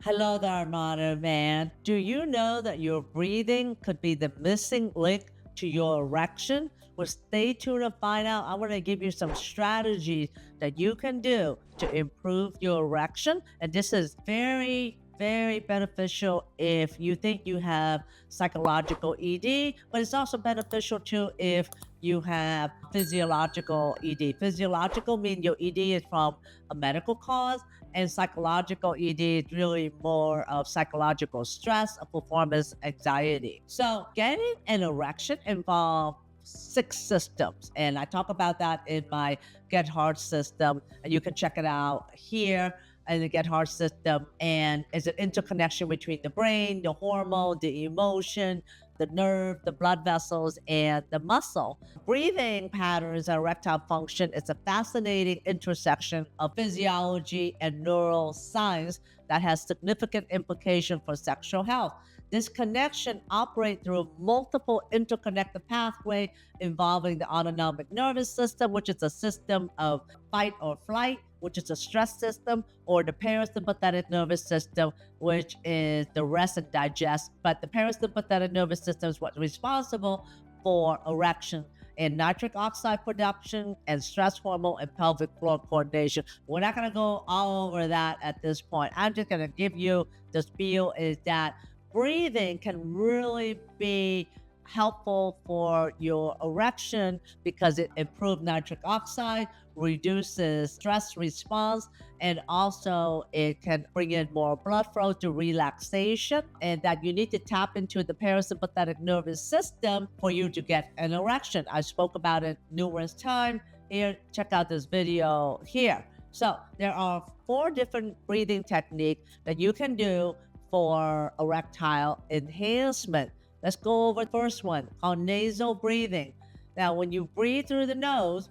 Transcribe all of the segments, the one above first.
Hello there, modern man. Do you know that your breathing could be the missing link to your erection? Well, stay tuned to find out. I want to give you some strategies that you can do to improve your erection. And this is very, very beneficial if you think you have psychological ED, but it's also beneficial too if you have physiological ED. Physiological means your ED is from a medical cause, and psychological ED is really more of psychological stress, of performance anxiety. So getting an erection involves 6 systems, and I talk about that in my Get Hard system, and you can check it out here in the Get Hard system. And it's an interconnection between the brain, the hormone, the emotion, the nerve, the blood vessels, and the muscle. Breathing patterns and erectile function is a fascinating intersection of physiology and neuroscience that has significant implication for sexual health. This connection operates through multiple interconnected pathways involving the autonomic nervous system, which is a system of fight or flight, which is a stress system, or the parasympathetic nervous system, which is the rest and digest. But the parasympathetic nervous system is what's responsible for erection and nitric oxide production and stress hormone and pelvic floor coordination. We're not going to go all over that at this point. I'm just going to give you the spiel is that breathing can really be helpful for your erection because it improves nitric oxide, reduces stress response, and also it can bring in more blood flow to relaxation, and that you need to tap into the parasympathetic nervous system for you to get an erection. I spoke about it numerous times. Here, check out this video here. So there are 4 different breathing techniques that you can do for erectile enhancement. Let's go over the first one called nasal breathing. Now, when you breathe through the nose,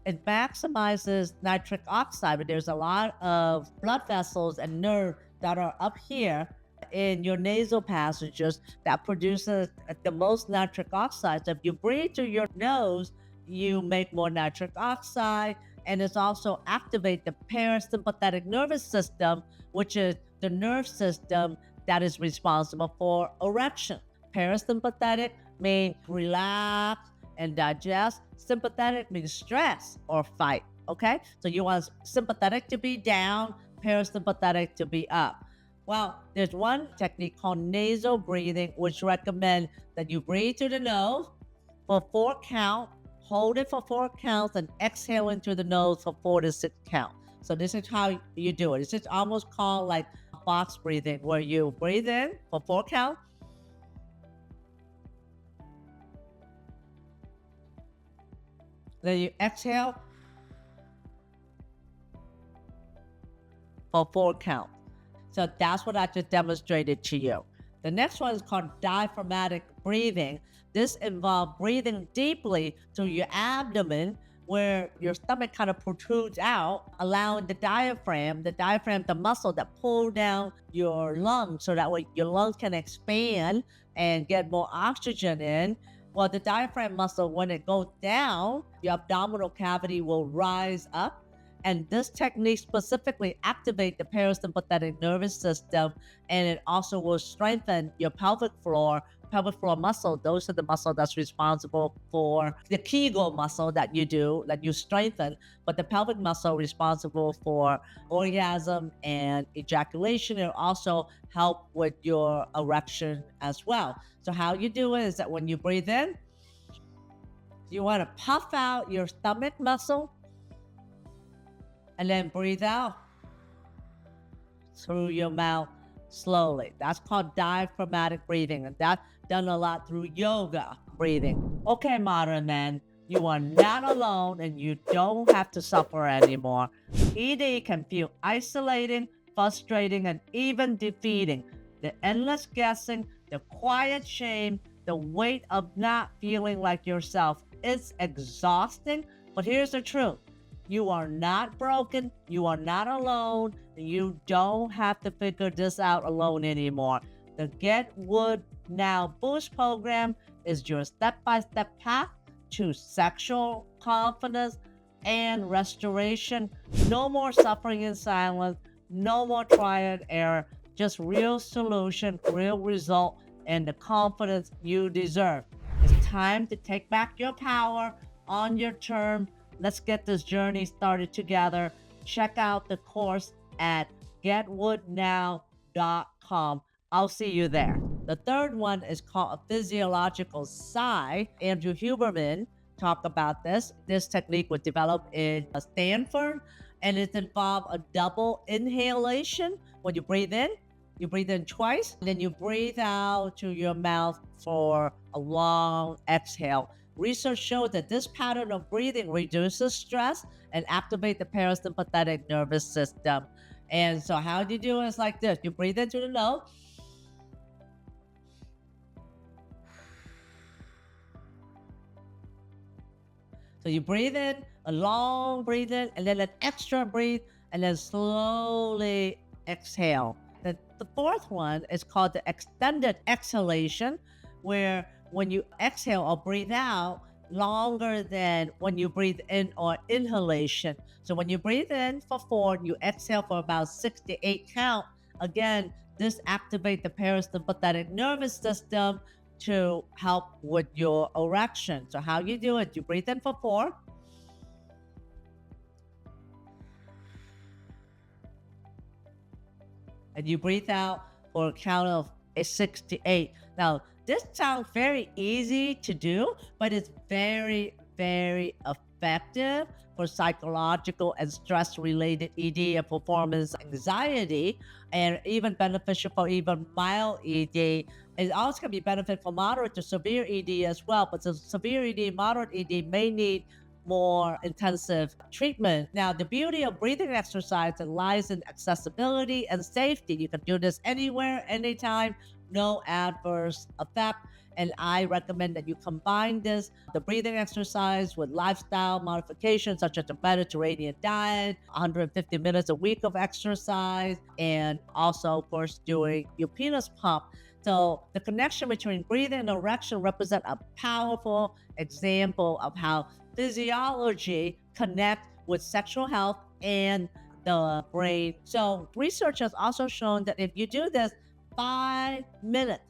it maximizes nitric oxide, but there's a lot of blood vessels and nerve that are up here in your nasal passages that produces the most nitric oxide. So if you breathe through your nose, you make more nitric oxide, and it's also activate the parasympathetic nervous system, which is the nerve system that is responsible for erection. Parasympathetic means relax and digest. Sympathetic means stress or fight. Okay, so you want sympathetic to be down, parasympathetic to be up. Well, there's one technique called nasal breathing, which recommend that you breathe through the nose for 4 count, hold it for 4 counts, and exhale into the nose for 4 to 6 count. So this is how you do it. It's almost called like box breathing, where you breathe in for 4 counts, then you exhale for 4 counts. So that's what I just demonstrated to you. The next one is called diaphragmatic breathing. This involves breathing deeply through your abdomen, where your stomach kind of protrudes out, allowing the diaphragm, the muscle that pull down your lungs, so that way your lungs can expand and get more oxygen in. Well, the diaphragm muscle, when it goes down, your abdominal cavity will rise up. And this technique specifically activates the parasympathetic nervous system, and it also will strengthen your pelvic floor muscle. Those are the muscle that's responsible for the Kegel muscle that you do, that you strengthen, but the pelvic muscle responsible for orgasm and ejaculation, and also help with your erection as well. So how you do it is that when you breathe in, you want to puff out your stomach muscle and then breathe out through your mouth slowly. That's called diaphragmatic breathing, and that's done a lot through yoga breathing. Okay, modern man, you are not alone and you don't have to suffer anymore. ED can feel isolating, frustrating, and even defeating. The endless guessing, the quiet shame, the weight of not feeling like yourself, it's exhausting. But here's the truth. You are not broken. You are not alone. You don't have to figure this out alone anymore. The Get Wood Now Boost program is your step-by-step path to sexual confidence and restoration. No more suffering in silence. No more trial and error. just real solution, real result, and the confidence you deserve. It's time to take back your power on your term. Let's get this journey started together. Check out the course at getwoodnow.com. I'll see you there. The third one is called a physiological sigh. Andrew Huberman talked about this. This technique was developed in Stanford, and it involves a double inhalation. When you breathe in twice, and then you breathe out to your mouth for a long exhale. Research showed that this pattern of breathing reduces stress and activate the parasympathetic nervous system. And so how do you do it? It's like this. You breathe into the nose. So you breathe in, a long breathe in, and then an extra breathe, and then slowly exhale. The fourth one is called the extended exhalation, where when you exhale or breathe out, longer than when you breathe in or inhalation. So when you breathe in for 4, you exhale for about 6 to 8 count. Again, this activates the parasympathetic nervous system to help with your erection. So how you do it, you breathe in for 4. And you breathe out for a count of 6 to 8. Now, this sounds very easy to do, but it's very, very effective for psychological and stress-related ED and performance anxiety, and even beneficial for even mild ED. It also can be benefit for moderate to severe ED as well, but the severe ED, moderate ED may need more intensive treatment. Now, the beauty of breathing exercise lies in accessibility and safety. You can do this anywhere, anytime, no adverse effect. And I recommend that you combine the breathing exercise with lifestyle modifications such as a Mediterranean diet, 150 minutes a week of exercise, and also, of course, doing your penis pump. So the connection between breathing and erection represent a powerful example of how physiology connects with sexual health and the brain. So research has also shown that if you do this 5 minutes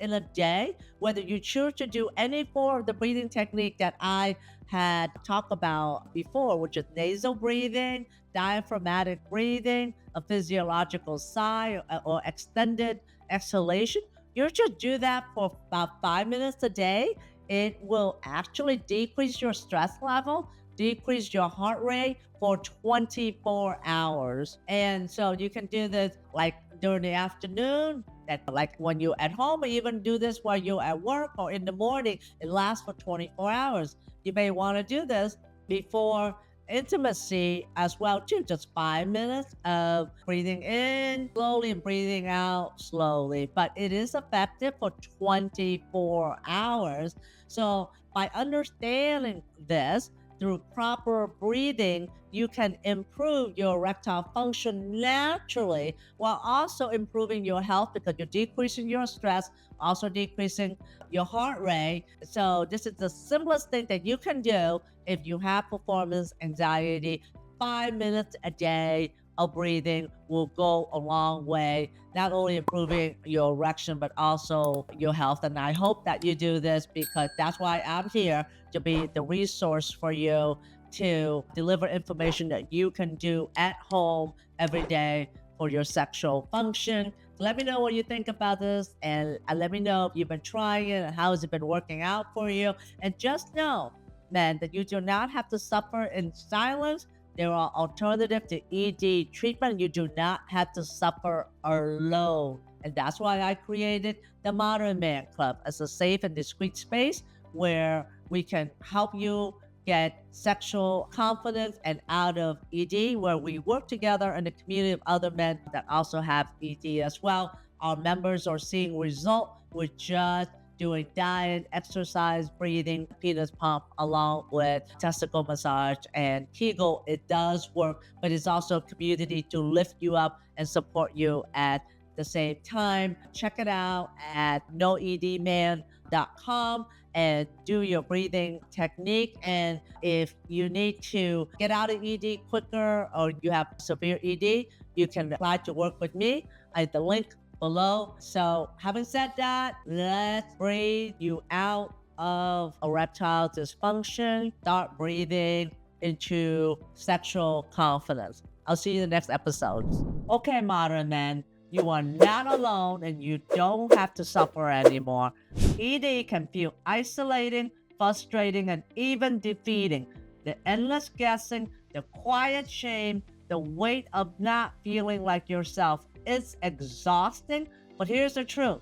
in a day, whether you choose to do any form of the breathing technique that I had talked about before, which is nasal breathing, diaphragmatic breathing, a physiological sigh, or extended exhalation, you just do that for about 5 minutes a day. It will actually decrease your stress level, decrease your heart rate for 24 hours. And so you can do this like during the afternoon, that like when you're at home, or even do this while you're at work or in the morning. It lasts for 24 hours. You may want to do this before intimacy as well too. Just 5 minutes of breathing in slowly and breathing out slowly, but it is effective for 24 hours. So by understanding this, through proper breathing, you can improve your erectile function naturally while also improving your health, because you're decreasing your stress, also decreasing your heart rate. So this is the simplest thing that you can do if you have performance anxiety. 5 minutes a day of breathing will go a long way, not only improving your erection, but also your health. And I hope that you do this, because that's why I'm here, to be the resource for you to deliver information that you can do at home every day for your sexual function. Let me know what you think about this, and let me know if you've been trying it and how has it been working out for you. And just know, man, that you do not have to suffer in silence. There are alternatives to ED treatment. You do not have to suffer alone. And that's why I created the Modern Man Club as a safe and discreet space where we can help you get sexual confidence and out of ED, where we work together in the community of other men that also have ED as well. Our members are seeing results with just doing diet, exercise, breathing, penis pump, along with testicle massage and Kegel. It does work, but it's also a community to lift you up and support you at the same time. Check it out at noedman.com and do your breathing technique. And if you need to get out of ED quicker, or you have severe ED, you can apply to work with me at the link below. So having said that, let's breathe you out of erectile dysfunction. Start breathing into sexual confidence. I'll see you in the next episode. Okay, modern man, you are not alone and you don't have to suffer anymore. ED can feel isolating, frustrating, and even defeating. The endless guessing, the quiet shame, the weight of not feeling like yourself. It's exhausting, but here's the truth.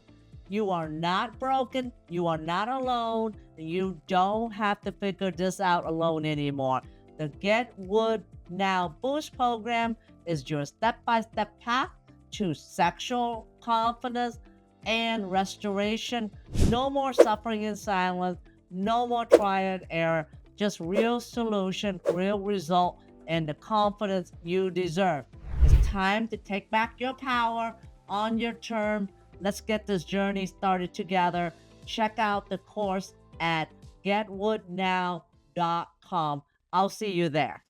You are not broken, you are not alone, and you don't have to figure this out alone anymore. The Get Wood Now Boost program is your step-by-step path to sexual confidence and restoration. No more suffering in silence, no more trial and error, just real solution, real result, and the confidence you deserve. It's time to take back your power on your term. Let's get this journey started together. Check out the course at getwoodnow.com. I'll see you there.